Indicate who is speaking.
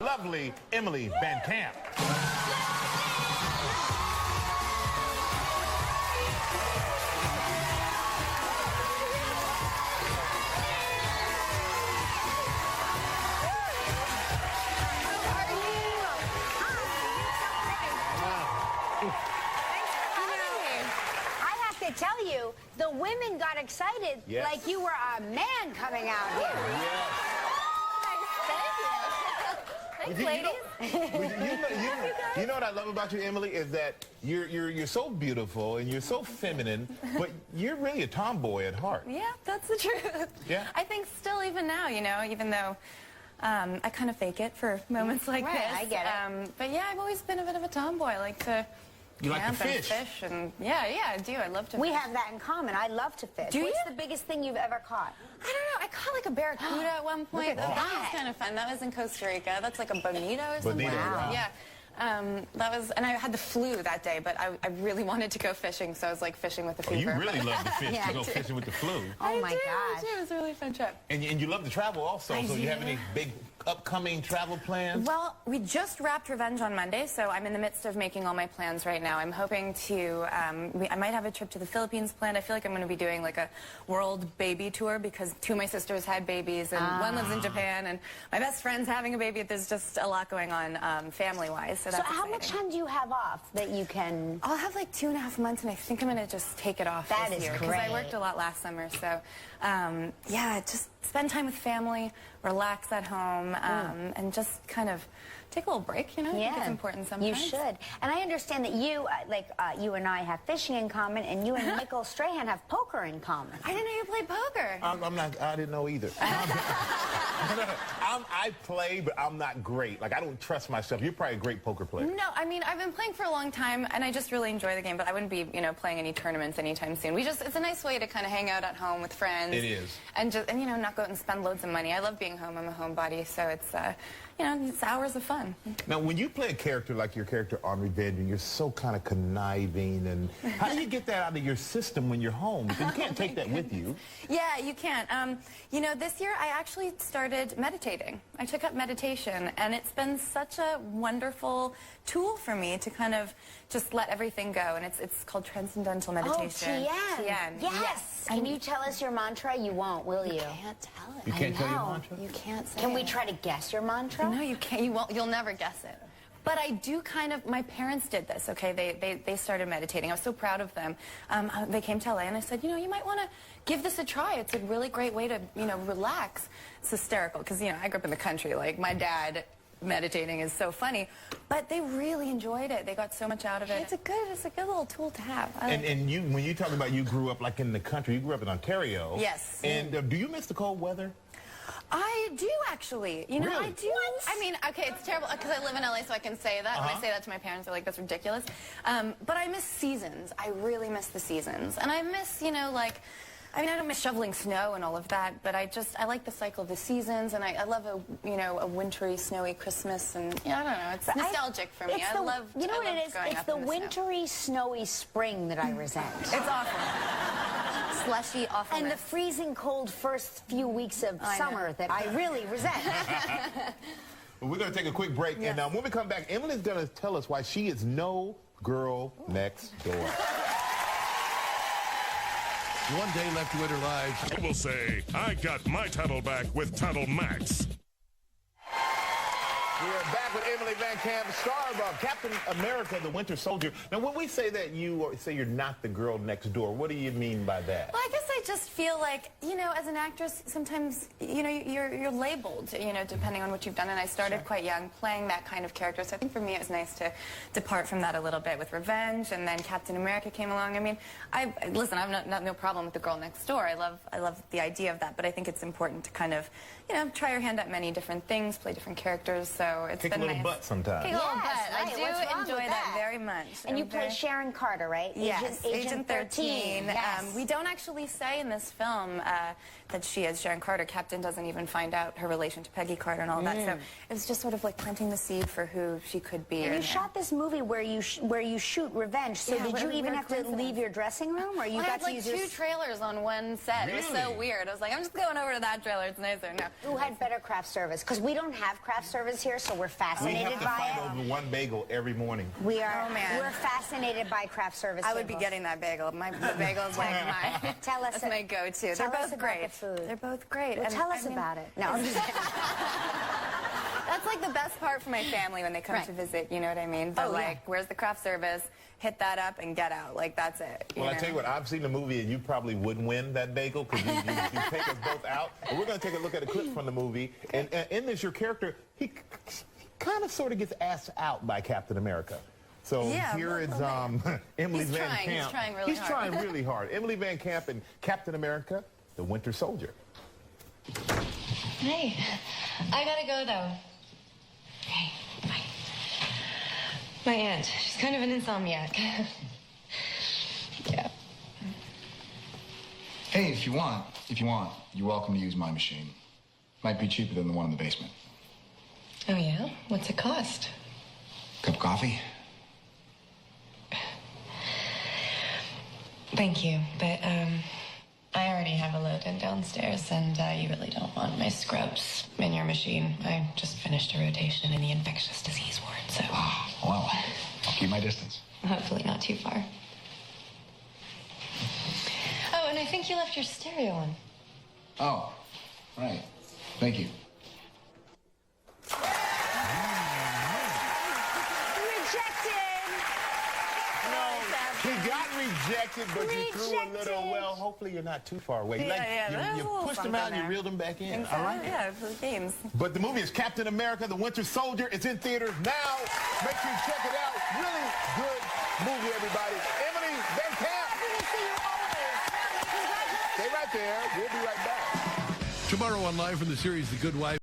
Speaker 1: Lovely Emily VanCamp.
Speaker 2: To tell you, the women got excited like you were a man coming out here.
Speaker 1: Yes.
Speaker 2: Thank you. Thanks, ladies.
Speaker 1: You know what I love about you, Emily, is that you're so beautiful and you're so feminine, but you're really a tomboy at heart.
Speaker 3: Yeah, that's the truth.
Speaker 1: Yeah.
Speaker 3: I think still even now, you know, even though I kind of fake it for moments like this.
Speaker 2: I get it.
Speaker 3: But yeah, I've always been a bit of a tomboy. I like to camp and fish and yeah, I do. I love to
Speaker 2: We
Speaker 3: fish.
Speaker 2: have that in common. I love to fish.
Speaker 3: Do you?
Speaker 2: What's the biggest thing you've ever caught?
Speaker 3: I don't know. I caught like a barracuda at one point.
Speaker 2: at
Speaker 3: That
Speaker 2: that.
Speaker 3: was kind of fun. That was in Costa Rica. That's like a bonito or something.
Speaker 1: Bonito, wow.
Speaker 3: Yeah. That was, and I had the flu that day, but I really wanted to go fishing, so I was like fishing with the fever.
Speaker 1: You really love to fish,
Speaker 2: Yeah,
Speaker 1: to go
Speaker 2: I do.
Speaker 1: fishing with the flu.
Speaker 2: Oh my
Speaker 3: I
Speaker 2: gosh.
Speaker 3: do. It was a really fun trip.
Speaker 1: And you love to travel also, so you have any big upcoming travel plans?
Speaker 3: Well, we just wrapped Revenge on Monday, so I'm in the midst of making all my plans right now. I'm hoping to, I might have a trip to the Philippines planned. I feel like I'm going to be doing like a world baby tour because two of my sisters had babies and one lives in Japan and my best friend's having a baby. There's just a lot going on family-wise, so that's
Speaker 2: how much time do you have off that you can...
Speaker 3: I'll have like 2.5 months, and I think I'm going to just take it off
Speaker 2: That
Speaker 3: this
Speaker 2: is
Speaker 3: year. Because
Speaker 2: great.
Speaker 3: I worked a lot last summer, so yeah, just spend time with family, relax at home, and just kind of take a little break, you know? I think it's important sometimes.
Speaker 2: You should. And I understand that you, you and I have fishing in common, and you and Michael Strahan have poker in common.
Speaker 3: I didn't know you played poker.
Speaker 1: I didn't know either. I play, but I'm not great. Like, I don't trust myself. You're probably a great poker player.
Speaker 3: No, I mean, I've been playing for a long time, and I just really enjoy the game, but I wouldn't be, you know, playing any tournaments anytime soon. It's a nice way to kind of hang out at home with friends.
Speaker 1: It is.
Speaker 3: And you know, not go out and spend loads of money. I love being home. I'm a homebody, so it's, you know, it's hours of fun.
Speaker 1: Now, when you play a character like your character on Revenge, and you're so kind of conniving, and how do you get that out of your system when you're home? Because you can't take that with you.
Speaker 3: Yeah, you can't. You know, this year I actually started meditating. I took up meditation, and it's been such a wonderful tool for me to kind of just let everything go, and it's called transcendental meditation.
Speaker 2: Oh, TN. Yes. Can you tell us your mantra? You won't, will you?
Speaker 3: You can't tell it.
Speaker 1: You can't tell your mantra?
Speaker 3: You can't say
Speaker 2: Can we
Speaker 3: it.
Speaker 2: try to guess your mantra?
Speaker 3: No, you can't. You won't. You'll never guess it. But I do kind of, my parents did this, okay? They started meditating. I was so proud of them. They came to LA and I said, you know, you might want to give this a try. It's a really great way to, you know, relax. It's hysterical because, you know, I grew up in the country. Like, my dad meditating is so funny. But they really enjoyed it. They got so much out of it. It's a good little tool to have.
Speaker 1: And you, when you talk about you grew up like in the country, you grew up in Ontario.
Speaker 3: Yes.
Speaker 1: And do you miss the cold weather?
Speaker 3: I do, actually. You know,
Speaker 1: Really?
Speaker 3: I do. What? I mean, okay, it's terrible because I live in LA, so I can say that. When I say that to my parents, they're like, that's ridiculous. But I miss seasons. I really miss the seasons. And I miss, you know, like, I mean, I don't miss shoveling snow and all of that, but I like the cycle of the seasons, and I love a wintry, snowy Christmas, and yeah, I don't know, it's nostalgic for me. I love.
Speaker 2: You know what it is? It's the wintry, snowy spring that I resent.
Speaker 3: It's awful. Slushy awfulness.
Speaker 2: And the freezing cold first few weeks of summer that I really resent.
Speaker 1: Well, we're going to take a quick break, and when we come back, Emily's going to tell us why she is no girl next door.
Speaker 4: One day left to enter lives.
Speaker 5: Will say, I got my title back with Title Max.
Speaker 1: We are back with Emily VanCamp, star of Captain America, the Winter Soldier. Now, when we say that say you're not the girl next door, what do you mean by that?
Speaker 3: Well, I guess I just feel like, you know, as an actress, sometimes, you know, you're labeled, you know, depending on what you've done. And I started quite young playing that kind of character. So I think for me it was nice to depart from that a little bit with Revenge, and then Captain America came along. I mean, listen, I have no problem with the girl next door. I love the idea of that, but I think it's important to kind of, you know, try your hand at many different things, play different characters. So it's
Speaker 1: Kick
Speaker 3: been
Speaker 1: a little
Speaker 3: nice.
Speaker 1: butt sometimes.
Speaker 3: Kick a little
Speaker 2: Yes,
Speaker 3: butt.
Speaker 2: right.
Speaker 3: I
Speaker 2: What's
Speaker 3: do
Speaker 2: wrong
Speaker 3: enjoy
Speaker 2: with
Speaker 3: that
Speaker 2: that?
Speaker 3: very much.
Speaker 2: And you play Sharon Carter, right?
Speaker 3: Yes, Agent 13.
Speaker 2: Yes.
Speaker 3: We don't actually say in this film that she is Sharon Carter. Captain doesn't even find out her relation to Peggy Carter and all that. So it was just sort of like planting the seed for who she could be.
Speaker 2: And you shot this movie where you shoot Revenge. So
Speaker 3: Yeah,
Speaker 2: did you
Speaker 3: what a
Speaker 2: even
Speaker 3: weird
Speaker 2: have to leave
Speaker 3: coincidence.
Speaker 2: your dressing room, or you
Speaker 3: I
Speaker 2: got
Speaker 3: had
Speaker 2: to
Speaker 3: like
Speaker 2: use
Speaker 3: 2 trailers on one set. It was so
Speaker 1: Really?
Speaker 3: weird. I was like, I'm just going over to that trailer. It's nicer. No.
Speaker 2: Who had better craft service? Because we don't have craft service here, so we're
Speaker 1: We
Speaker 2: fascinated
Speaker 1: have to
Speaker 2: by
Speaker 1: fight
Speaker 2: it.
Speaker 1: over one bagel every morning.
Speaker 2: We are.
Speaker 3: Oh, man.
Speaker 2: We're fascinated by craft service.
Speaker 3: I would be
Speaker 2: tables.
Speaker 3: getting that bagel. The bagel is like my,
Speaker 2: Tell us
Speaker 3: that's my go-to.
Speaker 2: tell
Speaker 3: They're
Speaker 2: us
Speaker 3: both
Speaker 2: about
Speaker 3: great.
Speaker 2: the food.
Speaker 3: They're both great.
Speaker 2: Well,
Speaker 3: And,
Speaker 2: tell us
Speaker 3: I mean,
Speaker 2: about it. No, I'm just kidding.
Speaker 3: That's like the best part for my family when they come
Speaker 2: Right.
Speaker 3: to visit, you know what I mean? They're
Speaker 2: Oh, yeah.
Speaker 3: like, where's the craft service? Hit that up and get out. Like, that's it.
Speaker 1: Well, I tell you what, I've seen the movie, and you probably wouldn't win that bagel because you take us both out. And we're going to take a look at a clip from the movie. And in this, your character, he kind of sort of gets asked out by Captain America. So
Speaker 3: Yeah,
Speaker 1: here is
Speaker 3: well,
Speaker 1: Emily
Speaker 3: He's
Speaker 1: Van
Speaker 3: trying.
Speaker 1: Camp.
Speaker 3: He's trying really hard.
Speaker 1: He's trying really hard. Emily Van Camp and Captain America, the Winter Soldier.
Speaker 6: Hey, I gotta go though. Hey, bye. My aunt, she's kind of an insomniac. Yeah.
Speaker 7: Hey, if you want, you're welcome to use my machine. Might be cheaper than the one in the basement.
Speaker 6: Oh yeah? What's it cost?
Speaker 7: Cup of coffee?
Speaker 6: Thank you, but I already have a load in downstairs, and you really don't want my scrubs in your machine. I just finished a rotation in the infectious disease ward, so
Speaker 7: Well, I'll keep my distance.
Speaker 6: hopefully not too far. Oh, and I think you left your stereo on.
Speaker 7: Oh, right. Thank you.
Speaker 2: Rejected.
Speaker 1: He got rejected, but you threw a little, well, hopefully you're not too far away. You pushed him out and you reeled him back in. All right.
Speaker 3: Yeah, for the games.
Speaker 1: But the movie is Captain America, the Winter Soldier. It's in theaters now. Make sure you check it out. Really good movie, everybody. Emily Van Camp. Stay right there. We'll be right back.
Speaker 4: Tomorrow on Live from the series The Good Wife.